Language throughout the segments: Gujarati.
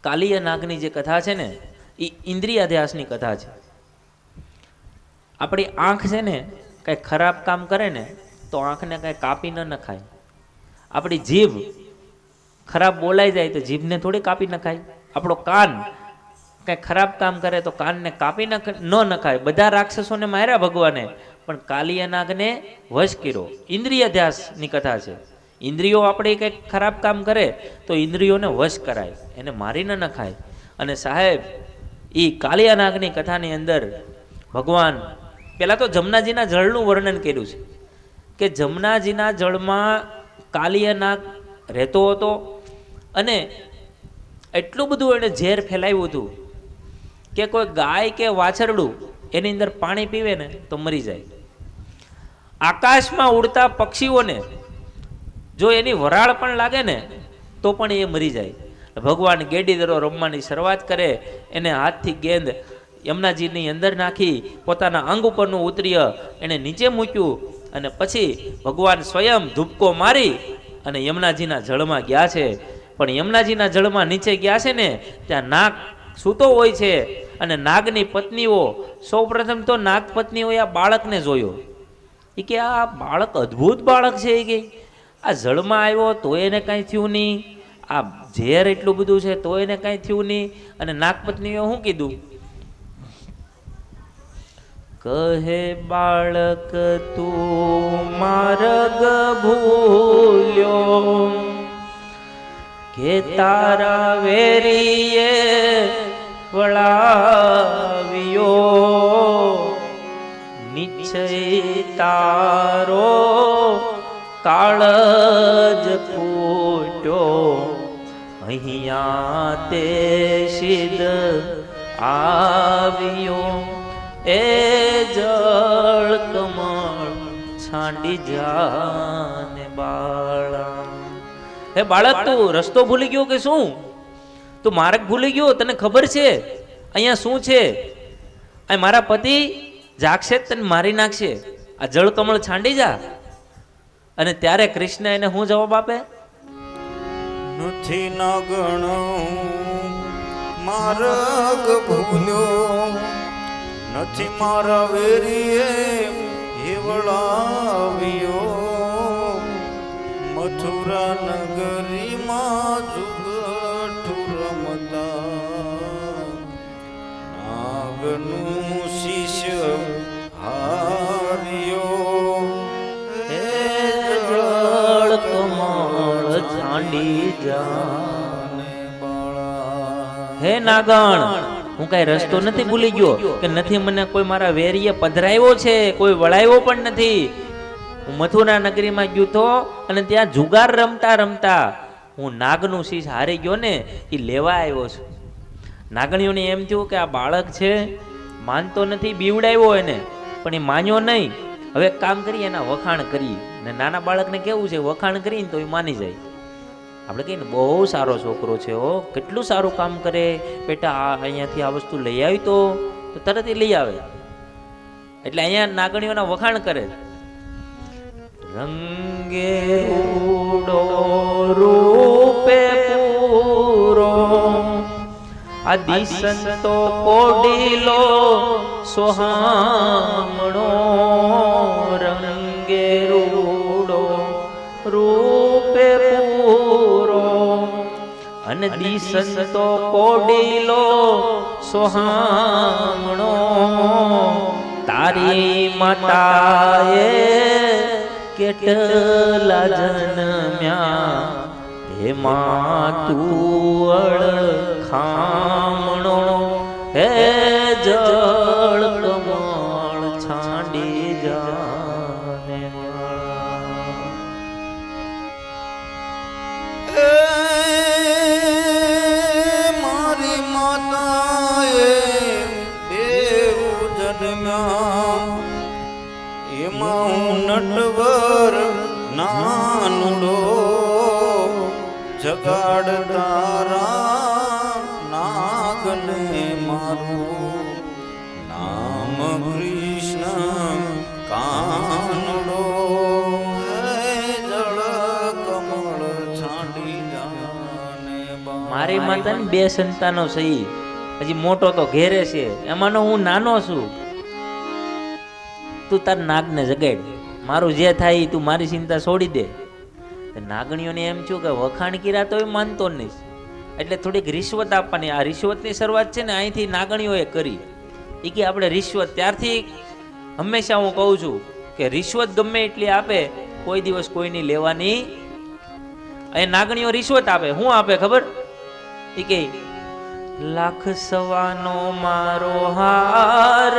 કાલિય નાગની જે કથા છે ને એ ઇન્દ્રિયાધ્યાસની કથા છે. આપણી આંખ છે ને કંઈ ખરાબ કામ કરે ને તો આંખને કંઈ કાપી ન નખાય. આપણી જીભ ખરાબ બોલાઈ જાય તો જીભને થોડી કાપી નખાય. આપણો કાન કંઈ ખરાબ કામ કરે તો કાનને કાપી ન નખાય. બધા રાક્ષસોને માર્યા ભગવાને, પણ કાલિય નાગને વશ કર્યો. ઇન્દ્રિયાધ્યાસની કથા છે. ઇન્દ્રિયો આપણે કંઈક ખરાબ કામ કરે તો ઇન્દ્રિયોને વશ કરાય, એને મારી ન નખાય. અને સાહેબ, એ કાલિયા નાગની કથાની અંદર ભગવાન પહેલાં તો જમનાજીના જળનું વર્ણન કર્યું છે કે જમનાજીના જળમાં કાલિય નાગ રહેતો હતો અને એટલું બધું એણે ઝેર ફેલાવ્યું હતું કે કોઈ ગાય કે વાછરડું એની અંદર પાણી પીવે ને તો મરી જાય. આકાશમાં ઉડતા પક્ષીઓને જો એની વરાળ પણ લાગે ને તો પણ એ મરી જાય. ભગવાન ગેડીદરો રમવાની શરૂઆત કરે, એને હાથથી ગેંદ યમુનાજીની અંદર નાખી પોતાના અંગ ઉપરનું ઉતરીય એને નીચે મૂક્યું અને પછી ભગવાન સ્વયં ધૂપકો મારી અને યમુનાજીના જળમાં ગયા છે. પણ યમુનાજીના જળમાં નીચે ગયા છે ને ત્યાં નાગ સૂતો હોય છે અને નાગની પત્નીઓ, સૌ પ્રથમ તો નાગ પત્નીઓએ આ બાળકને જોયો. એ કે આ બાળક અદ્ભુત બાળક છે. એ કે આ જળમાં આવ્યો તો એને કાંઈ થયું નહીં, આ ઝેર એટલું બધું છે તો એને કાંઈ થયું નહીં. અને નાગપત્નીઓ શું કીધું? કહે બાળક તું માર્ગ ભૂલ્યો કે તારા વેરીએ વળાવ્યો, નિશ્ચય તારો કાળજ ફૂટ્યો, અહીંયા તે સિદ્ધ આવ્યો. એ જળ કમળ છાંડી જાને બાળા. હે બાળક, તું રસ્તો ભૂલી ગયો કે શું? તું માર્ગ ભૂલી ગયો? તને ખબર છે અહીંયા શું છે? આ મારા પતિ જાગશે તને મારી નાખશે, આ જળ કમળ છાંડી જા. અને ત્યારે કૃષ્ણ એને શું જવાબ આપે? નથી ન ગણો માર્ગ ભૂલ્યો, નથી મારા વેરીએ હેવળાવ્યો, મથુરા નગરીમાં જુગઠું રમતા નાગનું શિષ્ય હાર્યો. હે જળ કમળ છાંડી જાને બાળા. હે નાગણ, હું કઈ રસ્તો નથી ભૂલી ગયો કે નથી મને કોઈ મારા વેરીએ પધરાવ્યો છે, કોઈ વળાવ્યો પણ નથી. હું મથુરા નગરીમાં ગયો તો અને ત્યાં જુગાર રમતા રમતા હું નાગનું શીશ હારી ગયો ને એ લેવા આવ્યો છું. નાગણીઓને એમ થયું કે આ બાળક છે માનતો નથી, બીવડાવ્યો એને પણ એ માન્યો નહીં. હવે કામ કરીએ એના વખાણ કરી, ને નાના બાળકને કેવું છે વખાણ કરીને તો એ માની જાય. આપણે કહીએ ને બહુ સારો છોકરો છે, હો કેટલું સારું કામ કરે, બેટા અહીંયાથી આ વસ્તુ લઈ આવી તો તરત એ લઈ આવે. એટલે અહીંયા નાગણીઓના વખાણ કરે. રંગે રૂડો રૂપે પૂરો, આ દિસંતો કોડીલો સોહામણો. રંગે રૂડો રૂપે પૂરો અને દિસંતો કોડીલો સોહામણો. તારી માતાએ કેટલા જન્મ્યા, એમાં તું અળખામણો. હે જળ કમળ છાંડી જાને મારી માતાએ દેવ જન્મ્યા, એમાં હું નટવર નાનડો, જગાડ તારા નાગને મારું નામ કૃષ્ણ કાનડો. જળ કમળ છાંડી જાને બા. મારી માતાની 2 સંતાનો છે, હજી મોટો તો ઘેરે છે, એમાંનો હું નાનો છું. તું તાર નાગને જગાડ, મારું જે થાય તું મારી ચિંતા છોડી દે. નાગણીઓને એમ થયું કે વખાણ કર્યા તો એ માનતો નહીં, એટલે થોડીક રિશ્વત આપવાની. આ રિશ્વતની શરૂઆત છે ને અહીંથી નાગણીઓએ કરી. એ કે આપણે રિશ્વત, ત્યારથી હંમેશા હું કહું છું કે રિશ્વત ગમે એટલી આપે કોઈ દિવસ કોઈની લેવાની. એ નાગણીઓ રિશ્વત આપે, શું આપે ખબર? એ કે 1,00,000 સવાનો મારો હાર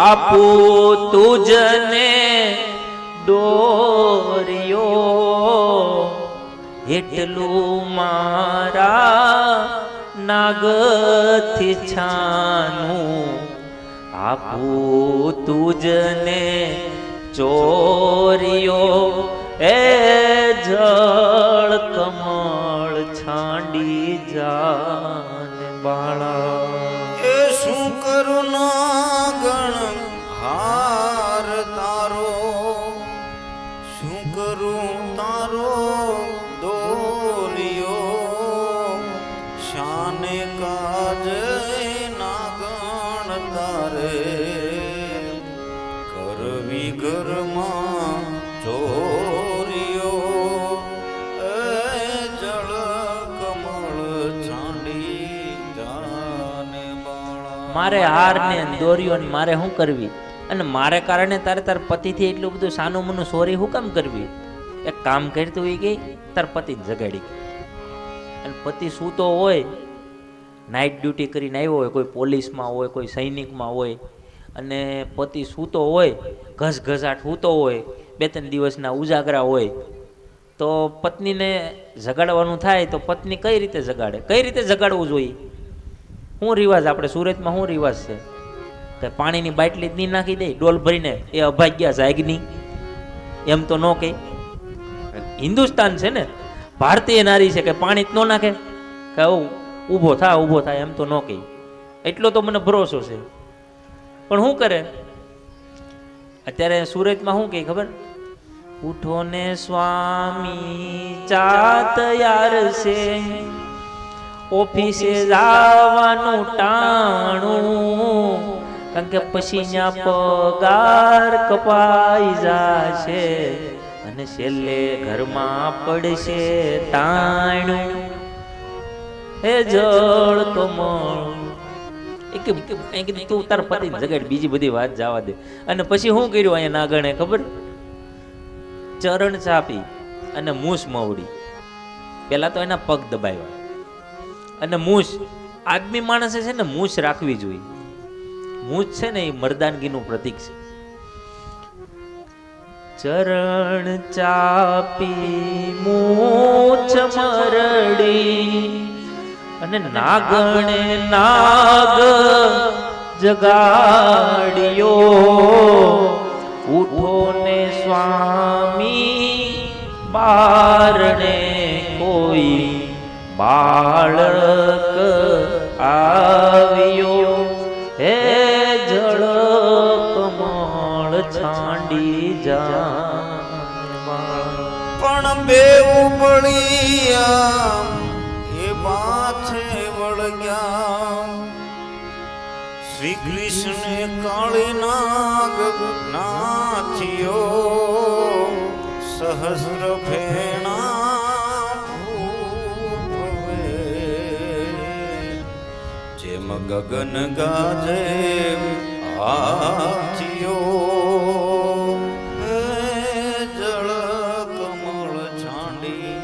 આપું તુજને દોર્યો, એટલું મારા નાગથી છાનું આપું તુજને ચોર્યો. એ જળ કમળ છાંડી જાને બાળા. એ શું કરું નાગણ હાર તારો, શું કરું તારો દોર્યો. શાને કાજે નાગણ તારે, કરવી ઘરમાં ચોર્યો. એ જળ કમળ છાંડી જાને બાળા. મારે હાર ને દોર્યો ને મારે શું કરવી? અને મારે કારણે તારે તાર પતિથી એટલું બધું સાનું મનું સોરી હું કામ કરવી? એક કામ કરતું હોય કે તાર પતિને જગાડી. અને પતિ સૂતો હોય, નાઇટ ડ્યુટી કરીને આવ્યો હોય, કોઈ પોલીસમાં હોય, કોઈ સૈનિકમાં હોય, અને પતિ સૂતો હોય, ઘસઘસાટ સૂતો હોય, 2-3 દિવસના ઉજાગરા હોય, તો પત્નીને જગાડવાનું થાય તો પત્ની કઈ રીતે જગાડે? કઈ રીતે જગાડવું જોઈએ? શું રિવાજ? આપણે સુરતમાં શું રિવાજ છે કે પાણીની બાટલી જ નહીં નાખી દે ડોલ ભરીને, એ અભાગ્યા જાગની, એમ તો ન કહે. હિન્દુસ્તાન છે ને, ભારતીય નારી છે કે પાણી જ ન નાખે કે ઊભો થાય એમ તો ન કહે. એટલો તો મને ભરોસો છે. પણ શું કરે અત્યારે સુરતમાં? શું કહે ખબર? ઉઠો ને સ્વામી ચા તૈયાર છે, ઓફિસે જવાનું ટાણું, કારણ કે પછી ત્યાં પગાર કપાઈ જશે અને છેલ્લે ઘરમાં પડશે તાણું. હે જળ કમળ. તું તાર પતિ જગાડ, બીજી બધી વાત જવા દે. અને પછી શું કર્યું અહીંયા નાગણે ખબર? ચરણ ચાપી અને મૂછ મવડી. પેલા તો એના પગ દબાવ્યા. અને મૂછ, આદમી માણસે છે ને મૂછ રાખવી જોઈએ. મૂછ છે ને એ મર્દાનગીનું પ્રતીક છે. ચરણ ચાપી મૂછ મરડી અને નાગણે નાગ જગાડ્યો. ઉઠો ને સ્વામી બારણે કોઈ બાળક આવ્યો. હે જળ કમળ છાંડી જા. પણ બે ઉબળિયા એ માથે વળગ્યા. શ્રી કૃષ્ણ કાળી નાગ નાથિયો, સહસ્ર ફેણા જેમ ગગન ગાજે હાથિયો. જળ કમળ છાંડી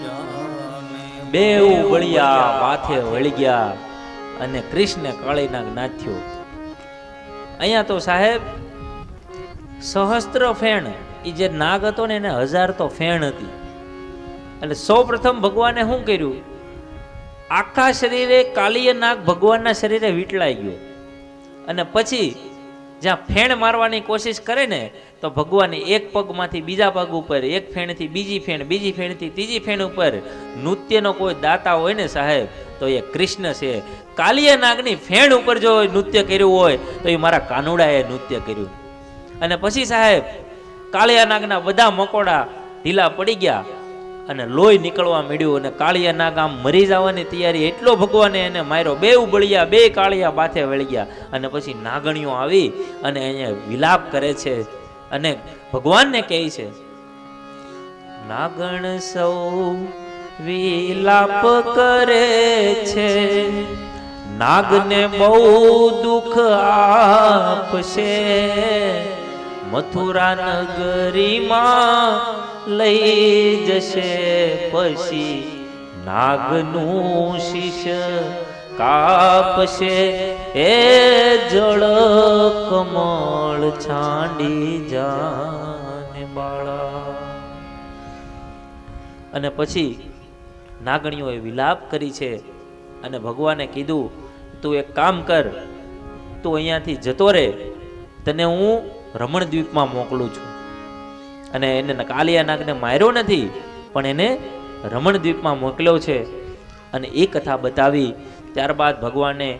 જાને. બે ઉબળિયા માથે વળી ગયા અને કૃષ્ણ કાળી નાગ નાથ્યો. અહીંયા તો સાહેબ સહસ્ત્ર ફેણ, એ જે નાગ હતો ને એને 1000 તો ફેણ હતી. એટલે સૌ પ્રથમ ભગવાને શું કર્યું? આખા શરીરે કાલીય નાગ ભગવાનના શરીરે વીંટળાઈ ગયો. અને પછી જ્યાં ફેણ મારવાની કોશિશ કરે ને તો ભગવાન એક પગમાંથી બીજા પગ ઉપર, એક ફેણથી બીજી ફેણ, બીજી ફેણથી ત્રીજી ફેણ ઉપર નૃત્યનો કોઈ દાતા હોય ને સાહેબ તો એ કૃષ્ણ છે. કાલીય નાગની ફેણ ઉપર જો નૃત્ય કર્યું હોય તો એ મારા કાનુડાએ નૃત્ય કર્યું. અને પછી સાહેબ કાળિયા નાગના બધા મકોડા ઢીલા પડી ગયા અને લોહી નીકળવા મળ્યું અને કાળિયા નાગ આમ મરી જવાની તૈયારી, એટલો ભગવાને એને માર્યો. બે ઉબળ્યા, બે કાળિયા બાથે વળી ગયા. અને પછી નાગણીઓ આવી અને અહીંયા વિલાપ કરે છે અને ભગવાનને કહે છે, નાગણ સૌ વિલાપ કરે છે, નાગને બહુ દુઃખ આપશે, મથુરા નગરીમાં લઈ જશે પછી નાગનું શીશ કાપશે, એ જળ કમળ છાંડી જાને બાળા. અને પછી નાગણીઓએ વિલાપ કરી છે અને ભગવાને કીધું, તું એક કામ કર, તું અહીંયાથી જતો રહે, તને હું રમણદ્વીપમાં મોકલું છું. અને એને કાલિયા નાગને માર્યો નથી, પણ એને રમણદ્વીપમાં મોકલ્યો છે. અને એ કથા બતાવી. ત્યારબાદ ભગવાને